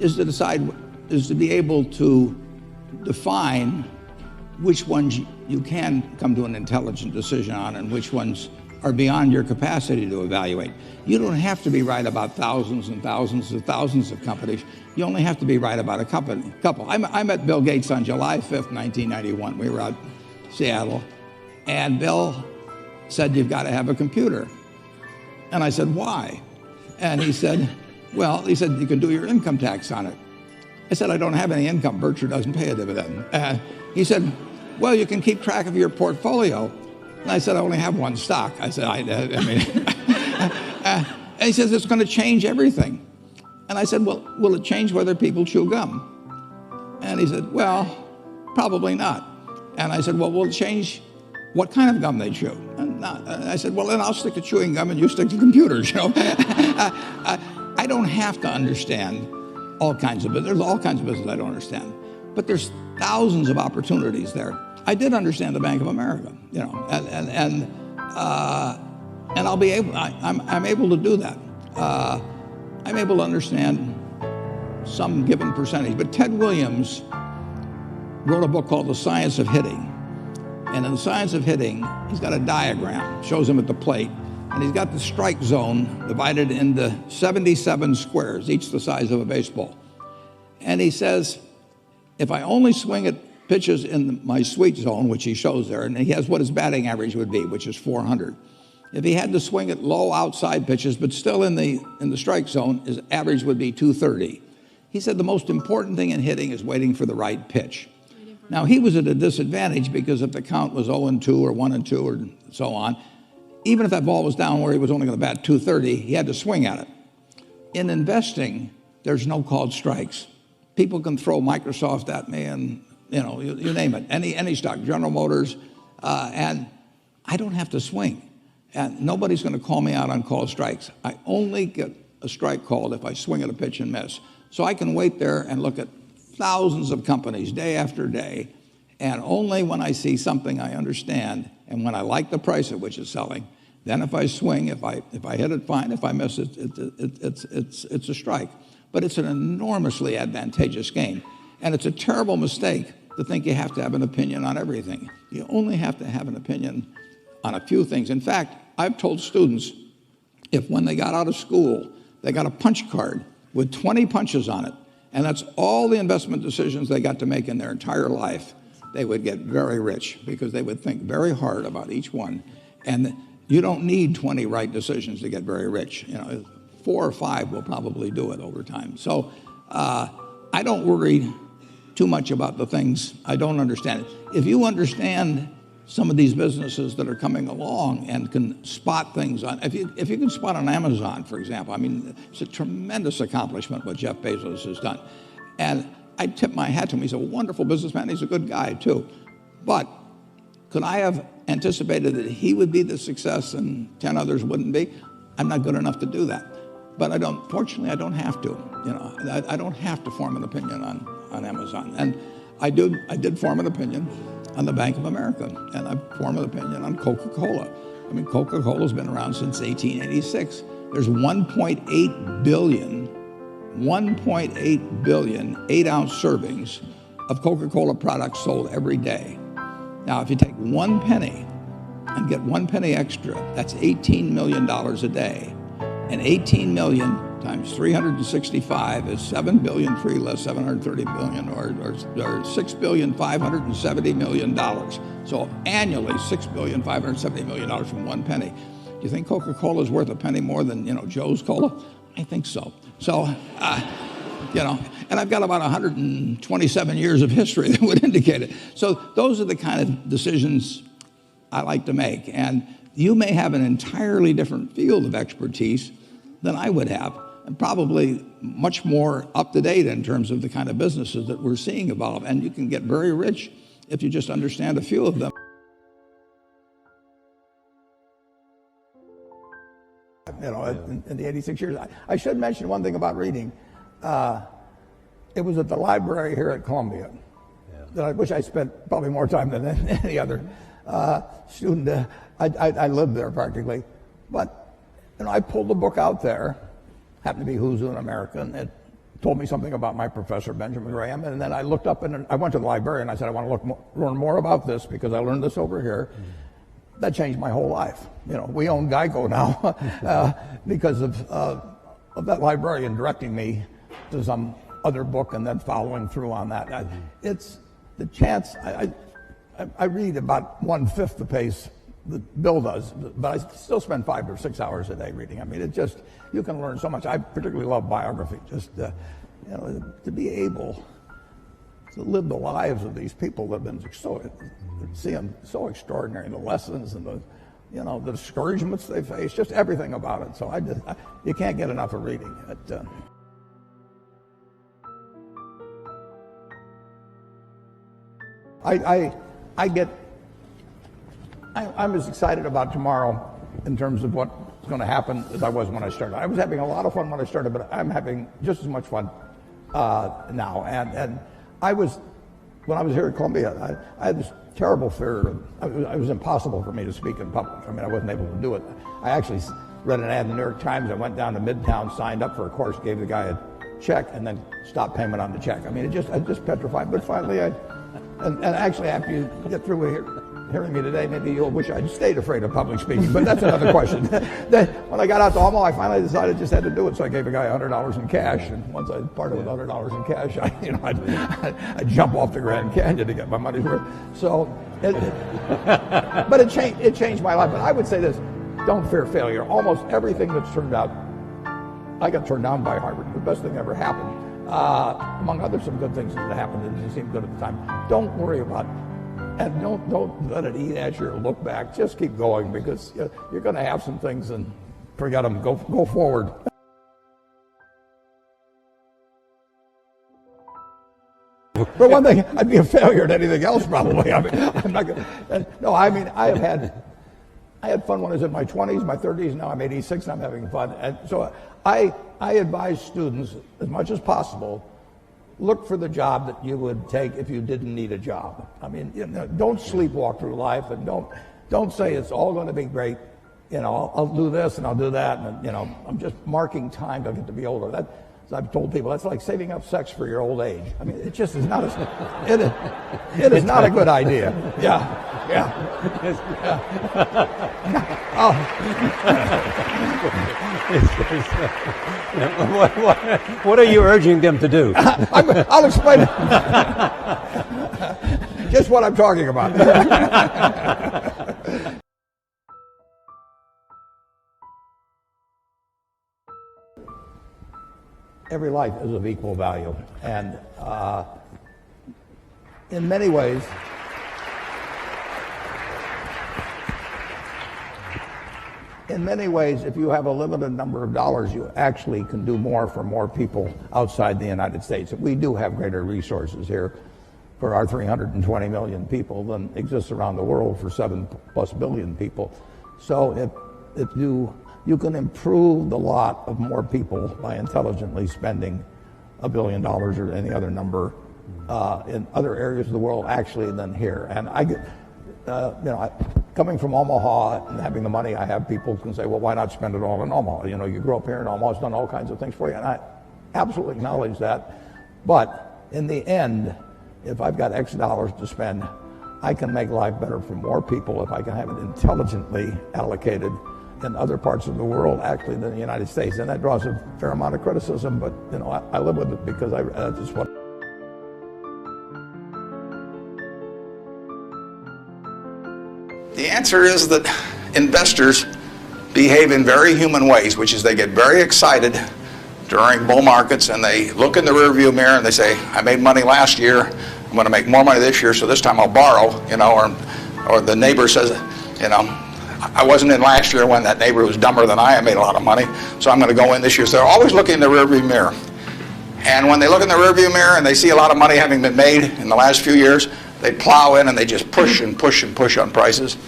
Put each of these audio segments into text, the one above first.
is to be able to define which ones you can come to an intelligent decision on and which ones are beyond your capacity to evaluate. You don't have to be right about thousands and thousands and thousands of companies. You only have to be right about a couple. I met Bill Gates on July 5th, 1991. We were out in Seattle, and Bill said, "You've got to have a computer." And I said, "Why?" And he said, "You can do your income tax on it." I said, "I don't have any income. Berkshire doesn't pay a dividend." He said, "Well, you can keep track of your portfolio." And I said, "I only have one stock." I said, and he says, "It's going to change everything." And I said, "Well, will it change whether people chew gum?" And he said, "Well, probably not." And I said, "Well, will it change what kind of gum they chew?" And I said, "Well, then I'll stick to chewing gum and you stick to computers." I don't have to understand all kinds of business. There's all kinds of business I don't understand. But there's thousands of opportunities there. I did understand the Bank of America, and I'll be able. I'm able to do that. I'm able to understand some given percentage. But Ted Williams wrote a book called The Science of Hitting, and in The Science of Hitting, he's got a diagram, shows him at the plate, and he's got the strike zone divided into 77 squares, each the size of a baseball. And he says, if I only swing at pitches in my sweet zone, which he shows there, and he has what his batting average would be, which is 400. If he had to swing at low outside pitches, but still in the strike zone, his average would be 230. He said the most important thing in hitting is waiting for the right pitch. Now, he was at a disadvantage because if the count was 0-2 or 1-2 or so on, even if that ball was down where he was only going to bat 230, he had to swing at it. In investing, there's no called strikes. People can throw Microsoft at me and, you name it, any stock, General Motors, and I don't have to swing. And nobody's going to call me out on called strikes. I only get a strike called if I swing at a pitch and miss. So I can wait there and look at thousands of companies day after day, and only when I see something I understand and when I like the price at which it's selling, then if I swing, if I hit it, fine. If I miss it, it's a strike. But it's an enormously advantageous game. And it's a terrible mistake to think you have to have an opinion on everything. You only have to have an opinion on a few things. In fact, I've told students, if when they got out of school, they got a punch card with 20 punches on it, and that's all the investment decisions they got to make in their entire life, they would get very rich because they would think very hard about each one. And you don't need 20 right decisions to get very rich. 4 or 5 will probably do it over time. So I don't worry too much about the things I don't understand. If you understand some of these businesses that are coming along and can spot things on, if you can spot on Amazon, for example, it's a tremendous accomplishment what Jeff Bezos has done. And I tip my hat to him. He's a wonderful businessman. He's a good guy too. But could I have anticipated that he would be the success and 10 others wouldn't be? I'm not good enough to do that. But fortunately, I don't have to. I don't have to form an opinion on Amazon. And I did form an opinion on the Bank of America, and I formed an opinion on Coca-Cola. Coca-Cola's been around since 1886. There's 1.8 billion 8-ounce servings of Coca-Cola products sold every day. Now, if you take 1 penny and get 1 penny extra, that's $18 million a day. And 18 million times 365 is 7 billion, 3 less 730 billion, or $6,570,000,000. So annually, $6,570,000,000 from 1 penny. Do you think Coca-Cola is worth a penny more than Joe's Cola? I think so. So, and I've got about 127 years of history that would indicate it. So those are the kind of decisions I like to make. And you may have an entirely different field of expertise than I would have, and probably much more up to date in terms of the kind of businesses that we're seeing evolve. And you can get very rich if you just understand a few of them. In the 86 years. I should mention one thing about reading. It was at the library here at Columbia that I wish I spent probably more time than any other student. I lived there practically. But I pulled the book out there, happened to be Who's Who in America, and it told me something about my professor, Benjamin Graham, and then I looked up and I went to the library and I said, I want to learn more about this because I learned this over here. That changed my whole life. You know, we own Geico now because of that librarian directing me to some other book and then following through on that. It's the chance. I read about 1/5 the pace that Bill does, but I still spend 5 or 6 hours a day reading. I mean, it just, you can learn so much. I particularly love biography, just, you know, to be able to live the lives of these people that have been so extraordinary, the lessons and the, you know, the discouragements they face, just everything about it. So you can't get enough of reading. I'm as excited about tomorrow in terms of what's going to happen as I was when I started. I was having a lot of fun when I started, but I'm having just as much fun now. And when I was here at Columbia, I had this terrible fear. It was impossible for me to speak in public. I mean, I wasn't able to do it. I actually read an ad in the New York Times. I went down to Midtown, signed up for a course, gave the guy a check, and then stopped payment on the check. I mean, I just petrified. But finally, and actually, after you get through hearing me today, maybe you'll wish I'd stayed afraid of public speaking, but that's another question. When I got out to Omaha, I finally decided I just had to do it, so I gave a guy $100 in cash, and once I parted with $100 in cash, I'd jump off the Grand Canyon to get my money's worth. So, but it changed my life. But I would say this: don't fear failure. Almost everything that's turned out, I got turned down by Harvard. The best thing ever happened. Among other some good things that happened that didn't seem good at the time. Don't worry about it. And don't let it eat at you or look back. Just keep going, because you're going to have some things and forget them. Go forward. For one thing, I'd be a failure at anything else probably. I mean, I'm not gonna, no, I mean, I had fun when I was in my 20s, my 30s. Now I'm 86 and I'm having fun. And so I advise students as much as possible, look for the job that you would take if you didn't need a job. I mean, don't sleepwalk through life, and don't say it's all going to be great. You know, I'll do this and I'll do that, and I'm just marking time to get to be older. That, as I've told people, that's like saving up sex for your old age. I mean, it just is not it is not a good idea. Yeah. What are you urging them to do? I'll explain it. Just what I'm talking about. Every life is of equal value, and in many ways, if you have a limited number of dollars, you actually can do more for more people outside the United States. We do have greater resources here for our 320 million people than exists around the world for 7+ billion people. So if you can improve the lot of more people by intelligently spending $1 billion or any other number in other areas of the world actually than here. And I get, coming from Omaha and having the money I have, people can say, well, why not spend it all in Omaha? You know, you grew up here in Omaha, it's done all kinds of things for you. And I absolutely acknowledge that. But in the end, if I've got X dollars to spend, I can make life better for more people if I can have it intelligently allocated in other parts of the world actually than the United States. And that draws a fair amount of criticism, but I live with it because that's just what. The answer is that investors behave in very human ways, which is they get very excited during bull markets and they look in the rearview mirror and they say, I made money last year, I'm going to make more money this year, so this time I'll borrow, or the neighbor says, I wasn't in last year when that neighbor was dumber than I made a lot of money, so I'm going to go in this year. So they're always looking in the rearview mirror. And when they look in the rearview mirror and they see a lot of money having been made in the last few years, they plow in and they just push and push and push on prices.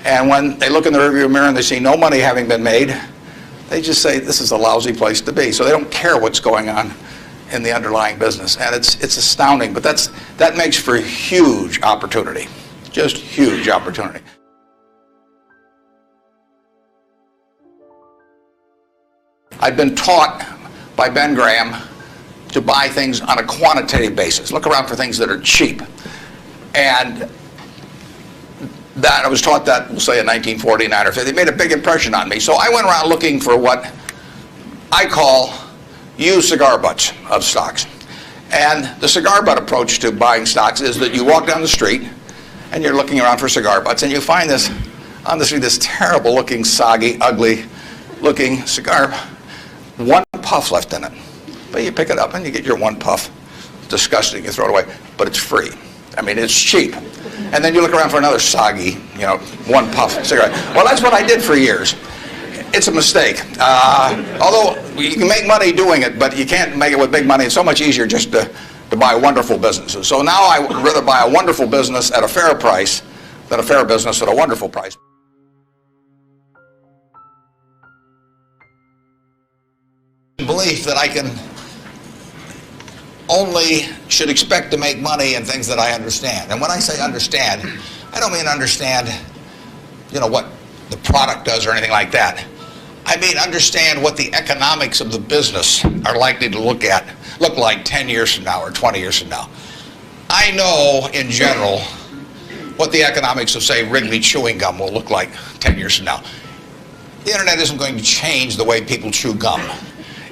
And when they look in the rearview mirror and they see no money having been made, they just say this is a lousy place to be. So they don't care what's going on in the underlying business. And it's astounding, but that makes for huge opportunity, just huge opportunity. I've been taught by Ben Graham to buy things on a quantitative basis. Look around for things that are cheap. And that I was taught that, we'll say in 1949 or 50. It made a big impression on me. So I went around looking for what I call used cigar butts of stocks. And the cigar butt approach to buying stocks is that you walk down the street and you're looking around for cigar butts, and you find this on the street, this terrible looking, soggy, ugly looking cigar, one puff left in it. But you pick it up and you get your one puff. It's disgusting, you throw it away, but it's free. I mean, it's cheap. And then you look around for another soggy, one puff cigarette. Well, that's what I did for years. It's a mistake. Although you can make money doing it, but you can't make it with big money. It's so much easier just to buy wonderful businesses. So now I would rather buy a wonderful business at a fair price than a fair business at a wonderful price. Belief that I can only should expect to make money in things that I understand. And when I say understand, I don't mean understand, what the product does or anything like that. I mean understand what the economics of the business are likely to look like 10 years from now or 20 years from now. I know in general what the economics of, say, Wrigley chewing gum will look like 10 years from now. The internet isn't going to change the way people chew gum.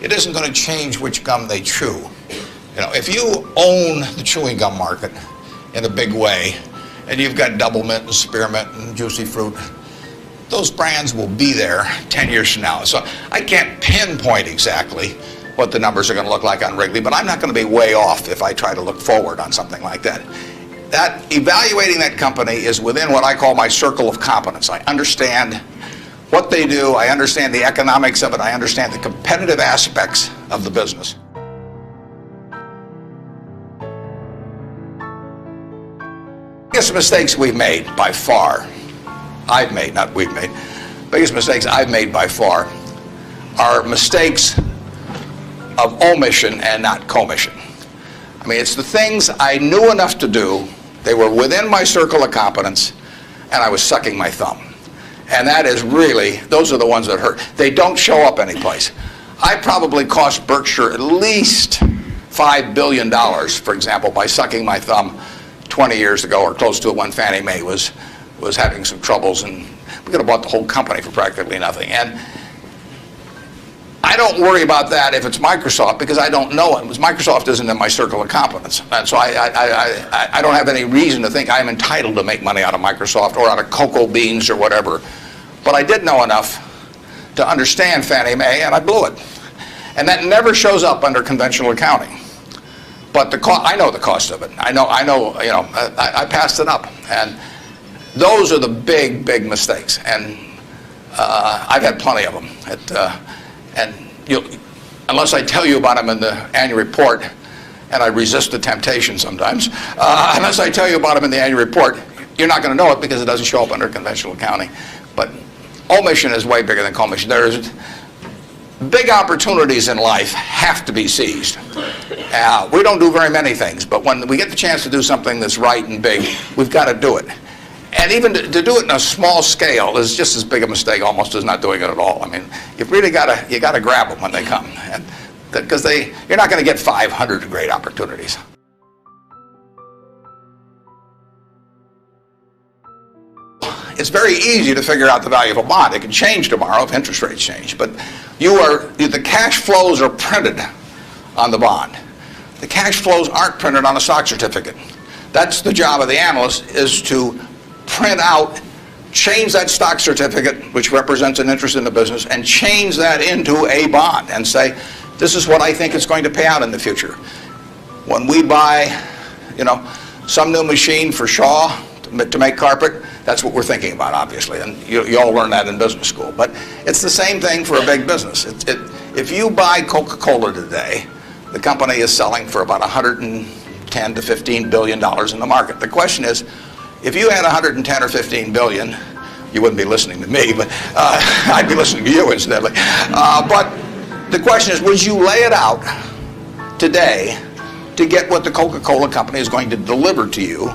It isn't going to change which gum they chew. If you own the chewing gum market in a big way, and you've got Double Mint and Spearmint and Juicy Fruit, those brands will be there 10 years from now. So I can't pinpoint exactly what the numbers are going to look like on Wrigley, but I'm not going to be way off if I try to look forward on something like that. That evaluating that company is within what I call my circle of competence. I understand what they do, I understand the economics of it, I understand the competitive aspects of the business. Biggest mistakes we've made by far, I've made, not we've made, biggest mistakes I've made by far are mistakes of omission and not commission. I mean, it's the things I knew enough to do, they were within my circle of competence, and I was sucking my thumb. And that is really, those are the ones that hurt. They don't show up anyplace. I probably cost Berkshire at least $5 billion, for example, by sucking my thumb 20 years ago or close to it when Fannie Mae was having some troubles, and we could have bought the whole company for practically nothing. And I don't worry about that if it's Microsoft, because I don't know it. Microsoft isn't in my circle of competence. And so I don't have any reason to think I'm entitled to make money out of Microsoft or out of cocoa beans or whatever. But I did know enough to understand Fannie Mae, and I blew it. And that never shows up under conventional accounting. But I know the cost of it. I know. I passed it up. And those are the big, big mistakes. And I've had plenty of them. And unless I tell you about them in the annual report, and I resist the temptation sometimes, unless I tell you about them in the annual report, you're not going to know it because it doesn't show up under conventional accounting. But omission is way bigger than commission. There's big opportunities in life have to be seized. We don't do very many things, but when we get the chance to do something that's right and big, we've got to do it. And even to do it in a small scale is just as big a mistake almost as not doing it at all. I mean, you've really got to grab them when they come, and because you're not going to get 500 great opportunities. It's very easy to figure out the value of a bond. It can change tomorrow if interest rates change, but the cash flows are printed on the bond. The cash flows aren't printed on a stock certificate. That's the job of the analyst, is to print out, change that stock certificate, which represents an interest in the business, and change that into a bond and say, this is what I think it's going to pay out in the future. When we buy, some new machine for Shaw to make carpet, that's what we're thinking about, obviously, and you all learn that in business school. But it's the same thing for a big business. If you buy Coca-Cola today, the company is selling for about $110 to $15 billion in the market. The question is, if you had 110 or 15 billion, you wouldn't be listening to me, but I'd be listening to you incidentally. But the question is, would you lay it out today to get what the Coca-Cola company is going to deliver to you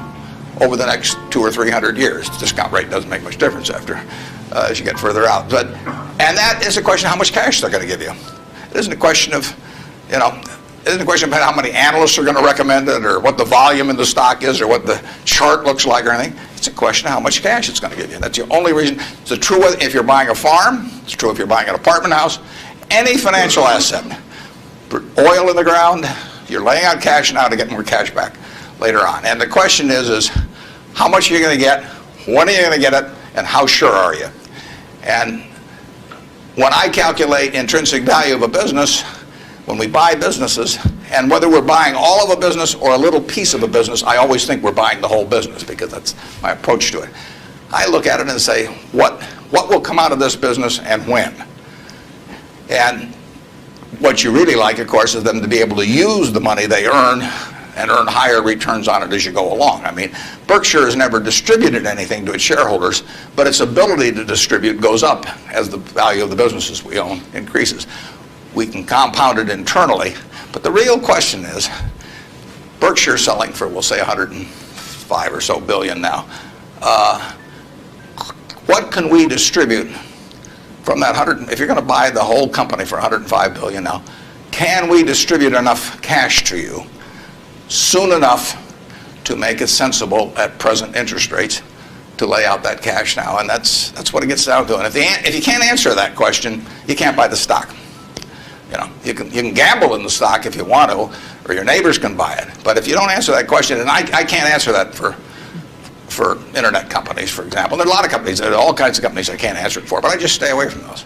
over the next 200 or 300 years? The discount rate doesn't make much difference as you get further out. And that is a question of how much cash they're going to give you. It isn't a question of, isn't a question about how many analysts are going to recommend it or what the volume in the stock is or what the chart looks like or anything. It's a question of how much cash it's going to give you. That's the only reason. It's true if you're buying a farm. It's true if you're buying an apartment house. Any financial asset. Oil in the ground, you're laying out cash now to get more cash back later on. And the question is how much are you going to get, when are you going to get it, and how sure are you? And when I calculate intrinsic value of a business, when we buy businesses, and whether we're buying all of a business or a little piece of a business, I always think we're buying the whole business because that's my approach to it. I look at it and say, what will come out of this business and when? And what you really like, of course, is them to be able to use the money they earn and earn higher returns on it as you go along. I mean, Berkshire has never distributed anything to its shareholders, but its ability to distribute goes up as the value of the businesses we own increases. We can compound it internally, but the real question is, Berkshire selling for, we'll say, 105 or so billion now. What can we distribute from that 100? If you're going to buy the whole company for 105 billion now, can we distribute enough cash to you soon enough to make it sensible at present interest rates to lay out that cash now? And that's what it gets down to. And if you can't answer that question, you can't buy the stock. You know, you can gamble in the stock if you want to, or your neighbors can buy it. But if you don't answer that question, and I can't answer that for internet companies, for example. There are a lot of companies, there are all kinds of companies I can't answer it for, but I just stay away from those.